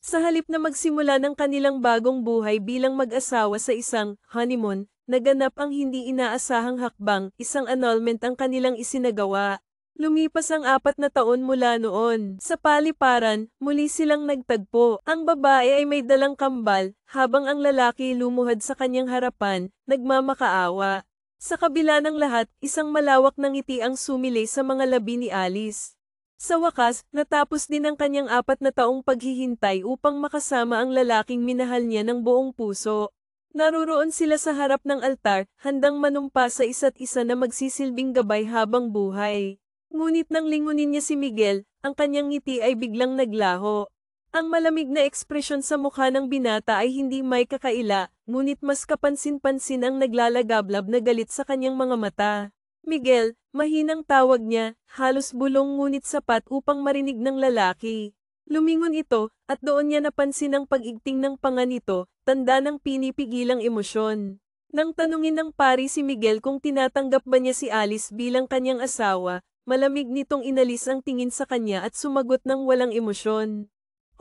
Sa halip na magsimula ng kanilang bagong buhay bilang mag-asawa sa isang honeymoon, naganap ang hindi inaasahang hakbang, isang annulment ang kanilang isinagawa. Lumipas ang 4 na taon mula noon. Sa paliparan, muli silang nagtagpo. Ang babae ay may dalang kambal, habang ang lalaki lumuhad sa kanyang harapan, nagmamakaawa. Sa kabila ng lahat, isang malawak na ngiti ang sumilay sa mga labi ni Alice. Sa wakas, natapos din ang kanyang 4 na taong paghihintay upang makasama ang lalaking minahal niya ng buong puso. Naruroon sila sa harap ng altar, handang manumpa sa isa't isa na magsisilbing gabay habang buhay. Ngunit nang lingunin niya si Miguel, ang kanyang ngiti ay biglang naglaho. Ang malamig na ekspresyon sa mukha ng binata ay hindi may kakaila, ngunit mas kapansin-pansin ang naglalagablab na galit sa kanyang mga mata. Miguel, mahinang tawag niya, halos bulong ngunit sapat upang marinig ng lalaki. Lumingon ito, at doon niya napansin ang pag-igting ng panga nito, tanda ng pinipigilang emosyon. Nang tanungin ng pari si Miguel kung tinatanggap ba niya si Alice bilang kanyang asawa, malamig nitong inalis ang tingin sa kanya at sumagot ng walang emosyon.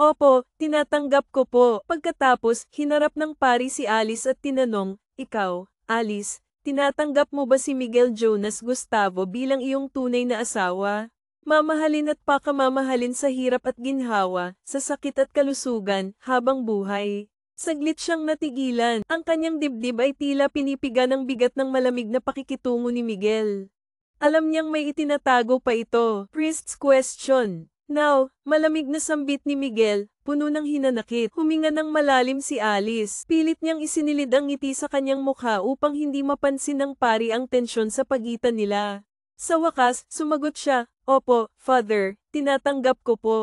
Opo, tinatanggap ko po. Pagkatapos, hinarap ng pari si Alice at tinanong, ikaw, Alice, tinatanggap mo ba si Miguel Jonas Gustavo bilang iyong tunay na asawa? Mamahalin at pakamamahalin sa hirap at ginhawa, sa sakit at kalusugan, habang buhay. Saglit siyang natigilan, ang kanyang dibdib ay tila pinipiga ng bigat ng malamig na pakikitungo ni Miguel. Alam niyang may itinatago pa ito. Priest's question. Now, malamig na sambit ni Miguel, puno ng hinanakit. Huminga ng malalim si Alice. Pilit niyang isinilid ang ngiti sa kanyang mukha upang hindi mapansin ng pari ang tensyon sa pagitan nila. Sa wakas, sumagot siya, Opo, Father, tinatanggap ko po.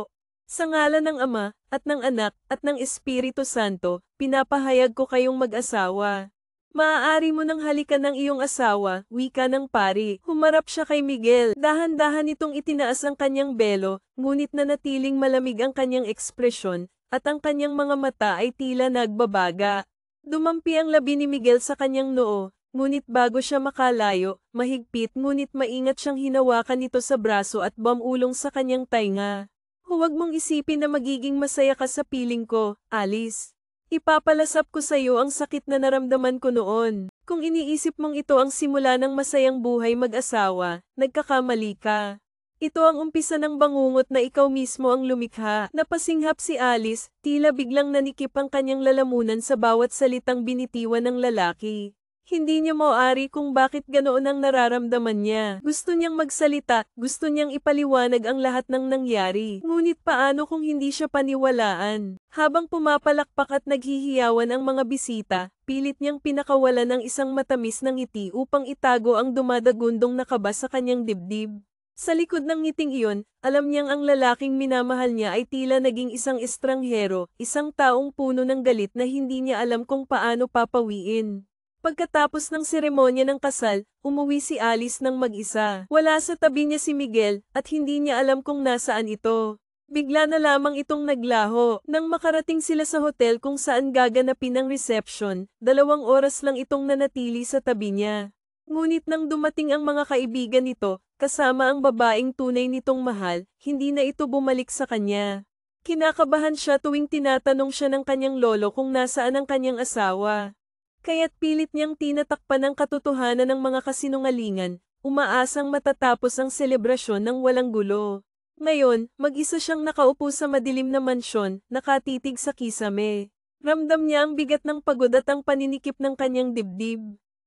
Sa ngalan ng Ama, at ng Anak, at ng Espiritu Santo, pinapahayag ko kayong mag-asawa. Maaari mo nang halikan ng iyong asawa, wika ng pari. Humarap siya kay Miguel. Dahan-dahan itong itinaas ang kanyang belo, ngunit nanatiling malamig ang kanyang ekspresyon, at ang kanyang mga mata ay tila nagbabaga. Dumampi ang labi ni Miguel sa kanyang noo, ngunit bago siya makalayo, mahigpit ngunit maingat siyang hinawakan ito sa braso at bumulong sa kanyang tainga. Huwag mong isipin na magiging masaya ka sa piling ko, Alice. Ipapalasap ko sa iyo ang sakit na naramdaman ko noon. Kung iniisip mong ito ang simula ng masayang buhay mag-asawa, nagkakamali ka. Ito ang umpisa ng bangungot na ikaw mismo ang lumikha. Napasinghap si Alice, tila biglang nanikip ang kanyang lalamunan sa bawat salitang binitiwan ng lalaki. Hindi niya maaari kung bakit ganoon ang nararamdaman niya. Gusto niyang magsalita, gusto niyang ipaliwanag ang lahat ng nangyari. Ngunit paano kung hindi siya paniwalaan? Habang pumapalakpak at naghihiyawan ang mga bisita, pilit niyang pinakawalan ng isang matamis na ngiti upang itago ang dumadagundong na kaba sa kanyang dibdib. Sa likod ng ngiting iyon, alam niyang ang lalaking minamahal niya ay tila naging isang estranghero, isang taong puno ng galit na hindi niya alam kung paano papawiin. Pagkatapos ng seremonya ng kasal, umuwi si Alice ng mag-isa. Wala sa tabi niya si Miguel, at hindi niya alam kung nasaan ito. Bigla na lamang itong naglaho. Nang makarating sila sa hotel kung saan gaganapin ang reception, 2 oras lang itong nanatili sa tabi niya. Ngunit nang dumating ang mga kaibigan nito, kasama ang babaeng tunay nitong mahal, hindi na ito bumalik sa kanya. Kinakabahan siya tuwing tinatanong siya ng kanyang lolo kung nasaan ang kanyang asawa. Kaya't pilit niyang tinatakpan ang katotohanan ng mga kasinungalingan, umaasang matatapos ang selebrasyon ng walang gulo. Ngayon, mag-isa siyang nakaupo sa madilim na mansyon, nakatitig sa kisame. Ramdam niya ang bigat ng pagod at ang paninikip ng kanyang dibdib.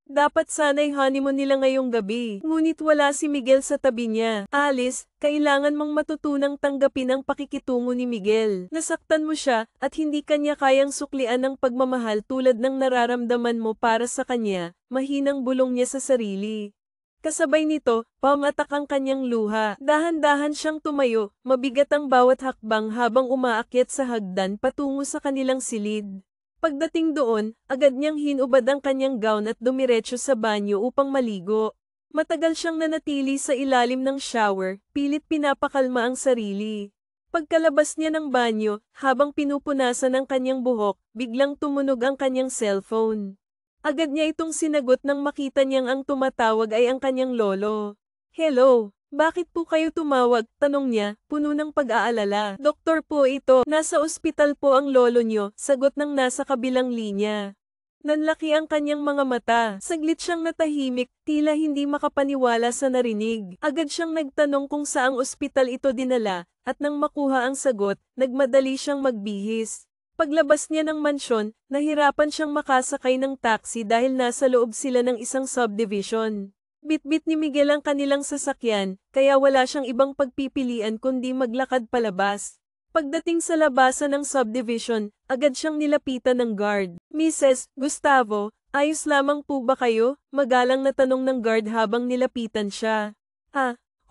Dapat sana'y honeymoon nila ngayong gabi, ngunit wala si Miguel sa tabi niya. Alice, kailangan mong matutunang tanggapin ang pakikitungo ni Miguel. Nasaktan mo siya, at hindi kanya kayang suklian ng pagmamahal tulad ng nararamdaman mo para sa kanya, mahinang bulong niya sa sarili. Kasabay nito, pamatak ang kanyang luha. Dahan-dahan siyang tumayo, mabigat ang bawat hakbang habang umaakyat sa hagdan patungo sa kanilang silid. Pagdating doon, agad niyang hinubad ang kanyang gown at dumiretso sa banyo upang maligo. Matagal siyang nanatili sa ilalim ng shower, pilit pinapakalma ang sarili. Pagkalabas niya ng banyo, habang pinupunasan ang kanyang buhok, biglang tumunog ang kanyang cellphone. Agad niya itong sinagot nang makita niyang ang tumatawag ay ang kanyang lolo. Hello, Bakit po kayo tumawag? Tanong niya, puno ng pag-aalala. Doktor po ito, nasa ospital po ang lolo niyo, sagot ng nasa kabilang linya. Nanlaki ang kanyang mga mata. Saglit siyang natahimik, tila hindi makapaniwala sa narinig. Agad siyang nagtanong kung saang ospital ito dinala, at nang makuha ang sagot, nagmadali siyang magbihis. Paglabas niya ng mansyon, nahirapan siyang makasakay ng taxi dahil nasa loob sila ng isang subdivision. Bitbit ni Miguel ang kanilang sasakyan, kaya wala siyang ibang pagpipilian kundi maglakad palabas. Pagdating sa labasan ng subdivision, agad siyang nilapitan ng guard. Mrs. Gustavo, ayos lamang po ba kayo? Magalang na tanong ng guard habang nilapitan siya.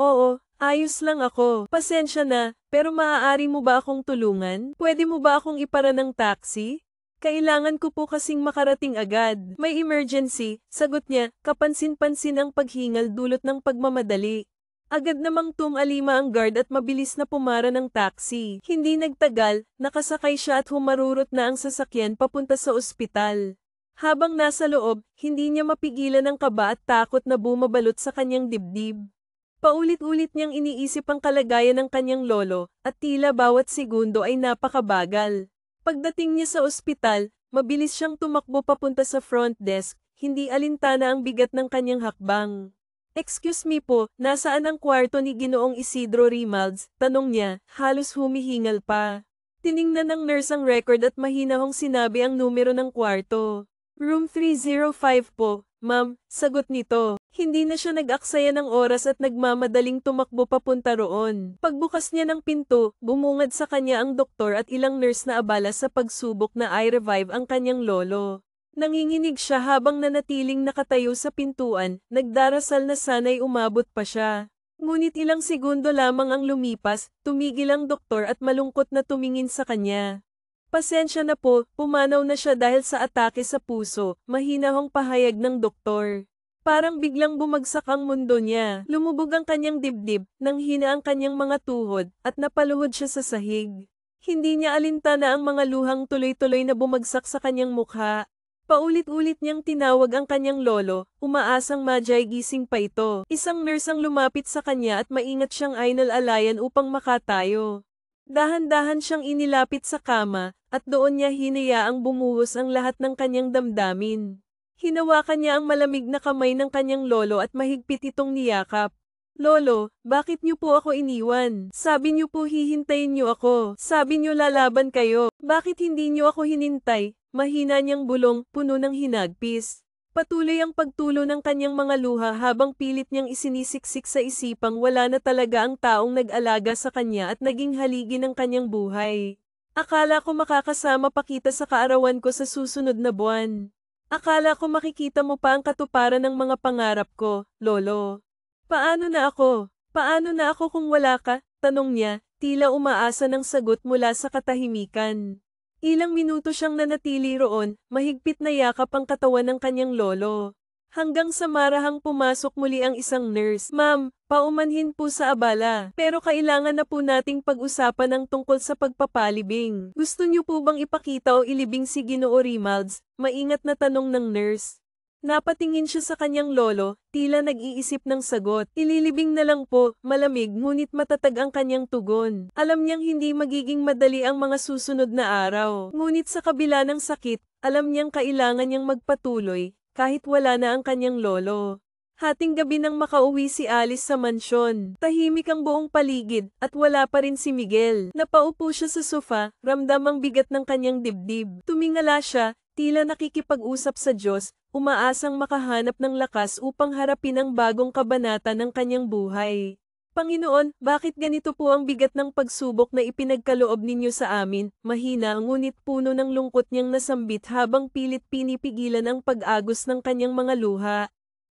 Oo, ayos lang ako. Pasensya na, pero maaari mo ba akong tulungan? Pwede mo ba akong ipara ng taxi? Kailangan ko po kasing makarating agad. May emergency, sagot niya, kapansin-pansin ang paghingal dulot ng pagmamadali. Agad namang tumalima ang guard at mabilis na pumara ng taxi. Hindi nagtagal, nakasakay siya at humarurot na ang sasakyan papunta sa ospital. Habang nasa loob, hindi niya mapigilan ang kaba at takot na bumabalot sa kanyang dibdib. Paulit-ulit niyang iniisip ang kalagayan ng kanyang lolo, at tila bawat segundo ay napakabagal. Pagdating niya sa ospital, mabilis siyang tumakbo papunta sa front desk, hindi alintana ang bigat ng kanyang hakbang. Excuse me po, nasaan ang kwarto ni Ginoong Isidro Rimalds? Tanong niya, halos humihingal pa. Tiningnan ng nurse ang record at mahinahong sinabi ang numero ng kwarto. Room 305 po, ma'am, sagot nito. Hindi na siya nag-aksaya ng oras at nagmamadaling tumakbo papunta roon. Pagbukas niya ng pinto, bumungad sa kanya ang doktor at ilang nurse na abala sa pagsubok na i-revive ang kanyang lolo. Nanginginig siya habang nanatiling nakatayo sa pintuan, nagdarasal na sana'y umabot pa siya. Ngunit ilang segundo lamang ang lumipas, tumigil ang doktor at malungkot na tumingin sa kanya. Pasensya na po, pumanaw na siya dahil sa atake sa puso, mahinahong pahayag ng doktor. Parang biglang bumagsak ang mundo niya, lumubog ang kanyang dibdib, nanghina ang kanyang mga tuhod, at napaluhod siya sa sahig. Hindi niya alintana ang mga luhang tuloy-tuloy na bumagsak sa kanyang mukha. Paulit-ulit niyang tinawag ang kanyang lolo, umaasang madyay gising pa ito. Isang nurse ang lumapit sa kanya at maingat siyang ainal-alayan upang makatayo. Dahan-dahan siyang inilapit sa kama, at doon niya hinayaang bumuhos ang lahat ng kanyang damdamin. Hinawakan niya ang malamig na kamay ng kanyang lolo at mahigpit itong niyakap. Lolo, bakit niyo po ako iniwan? Sabi niyo po hihintayin niyo ako. Sabi niyo lalaban kayo. Bakit hindi niyo ako hinintay? Mahina niyang bulong, puno ng hinagpis. Patuloy ang pagtulo ng kanyang mga luha habang pilit niyang isinisiksik sa isipang wala na talaga ang taong nag-alaga sa kanya at naging haligi ng kanyang buhay. Akala ko makakasama pa kita sa kaarawan ko sa susunod na buwan. Akala ko makikita mo pa ang katuparan ng mga pangarap ko, Lolo. Paano na ako? Paano na ako kung wala ka? Tanong niya, tila umaasa ng sagot mula sa katahimikan. Ilang minuto siyang nanatili roon, mahigpit na yakap ang katawan ng kanyang lolo. Hanggang sa marahang pumasok muli ang isang nurse. Ma'am, paumanhin po sa abala. Pero kailangan na po nating pag-usapan ang tungkol sa pagpapalibing. Gusto niyo po bang ipakita o ilibing si Ginoo Rimalds? Maingat na tanong ng nurse. Napatingin siya sa kanyang lolo, tila nag-iisip ng sagot. Ililibing na lang po, malamig ngunit matatag ang kanyang tugon. Alam niyang hindi magiging madali ang mga susunod na araw. Ngunit sa kabila ng sakit, alam niyang kailangan niyang magpatuloy, kahit wala na ang kanyang lolo. Hating gabi nang makauwi si Alice sa mansyon. Tahimik ang buong paligid, at wala pa rin si Miguel. Napaupo siya sa sofa, ramdam ang bigat ng kanyang dibdib. Tumingala siya, tila nakikipag-usap sa Diyos, umaasang makahanap ng lakas upang harapin ang bagong kabanata ng kanyang buhay. Panginoon, bakit ganito po ang bigat ng pagsubok na ipinagkaloob ninyo sa amin? Mahina ngunit puno ng lungkot niyang nasambit habang pilit pinipigilan ang pag-agos ng kanyang mga luha.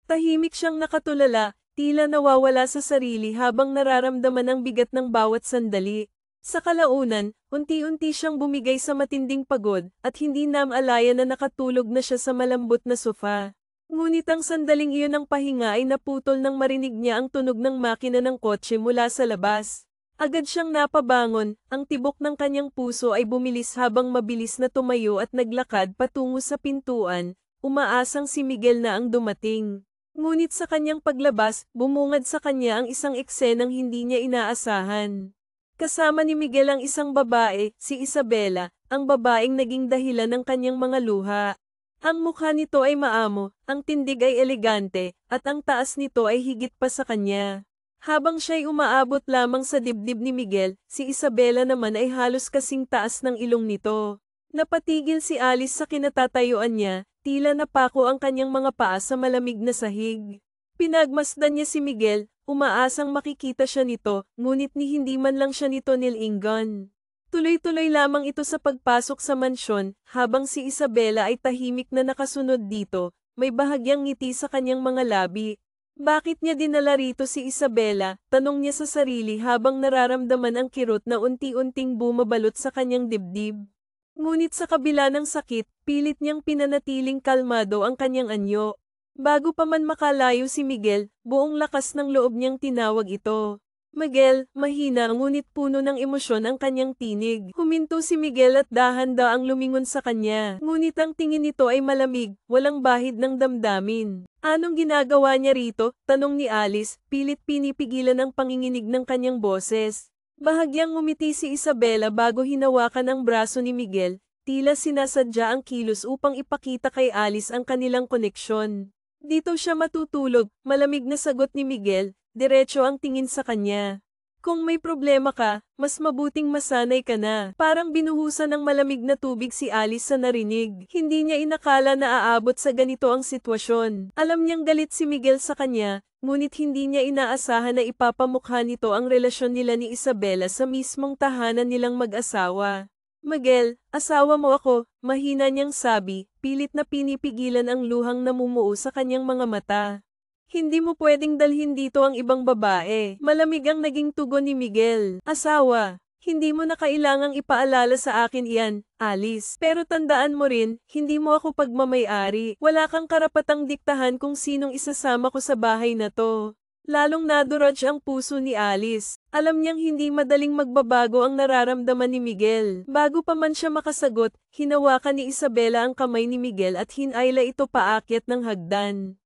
Tahimik siyang nakatulala, tila nawawala sa sarili habang nararamdaman ang bigat ng bawat sandali. Sa kalaunan, unti-unti siyang bumigay sa matinding pagod, at hindi namalaya na nakatulog na siya sa malambot na sofa. Ngunit ang sandaling iyon ng pahinga ay naputol nang marinig niya ang tunog ng makina ng kotse mula sa labas. Agad siyang napabangon, ang tibok ng kanyang puso ay bumilis habang mabilis na tumayo at naglakad patungo sa pintuan, umaasang si Miguel na ang dumating. Ngunit sa kanyang paglabas, bumungad sa kanya ang isang eksenang hindi niya inaasahan. Kasama ni Miguel ang isang babae, si Isabela, ang babaeng naging dahilan ng kanyang mga luha. Ang mukha nito ay maamo, ang tindig ay elegante, at ang taas nito ay higit pa sa kanya. Habang siya'y umaabot lamang sa dibdib ni Miguel, si Isabela naman ay halos kasing taas ng ilong nito. Napatigil si Alice sa kinatatayuan niya, tila napako ang kanyang mga paa sa malamig na sahig. Pinagmasdan niya si Miguel, umaasang makikita siya nito, ngunit hindi man lang siya nito nilingon. Tuloy-tuloy lamang ito sa pagpasok sa mansyon, habang si Isabela ay tahimik na nakasunod dito, may bahagyang ngiti sa kanyang mga labi. Bakit niya dinala rito si Isabela? Tanong niya sa sarili habang nararamdaman ang kirot na unti-unting bumabalot sa kanyang dibdib. Ngunit sa kabila ng sakit, pilit niyang pinanatiling kalmado ang kanyang anyo. Bago pa man makalayo si Miguel, buong lakas ng loob niyang tinawag ito. Miguel, mahina ngunit puno ng emosyon ang kanyang tinig. Huminto si Miguel at dahan-daang lumingon sa kanya. Ngunit ang tingin nito ay malamig, walang bahid ng damdamin. Anong ginagawa niya rito? Tanong ni Alice, pilit pinipigilan ang panginginig ng kanyang boses. Bahagyang ngumiti si Isabela bago hinawakan ang braso ni Miguel, tila sinasadya ang kilos upang ipakita kay Alice ang kanilang koneksyon. Dito siya matutulog, malamig na sagot ni Miguel, diretso ang tingin sa kanya. Kung may problema ka, mas mabuting masanay ka na. Parang binuhusan ng malamig na tubig si Alice sa narinig. Hindi niya inakala na aabot sa ganito ang sitwasyon. Alam niyang galit si Miguel sa kanya, ngunit hindi niya inaasahan na ipapamukha nito ang relasyon nila ni Isabela sa mismong tahanan nilang mag-asawa. Miguel, asawa mo ako, mahina niyang sabi, pilit na pinipigilan ang luhang namumuo sa kanyang mga mata. Hindi mo pwedeng dalhin dito ang ibang babae. Malamig ang naging tugon ni Miguel. Asawa, hindi mo na kailangang ipaalala sa akin iyan, Alice. Pero tandaan mo rin, hindi mo ako pagmamay-ari. Wala kang karapatang diktahan kung sinong isasama ko sa bahay na to. Lalong nadurog ang puso ni Alice. Alam niyang hindi madaling magbabago ang nararamdaman ni Miguel. Bago pa man siya makasagot, hinawakan ni Isabela ang kamay ni Miguel at hinayla ito paakyat ng hagdan.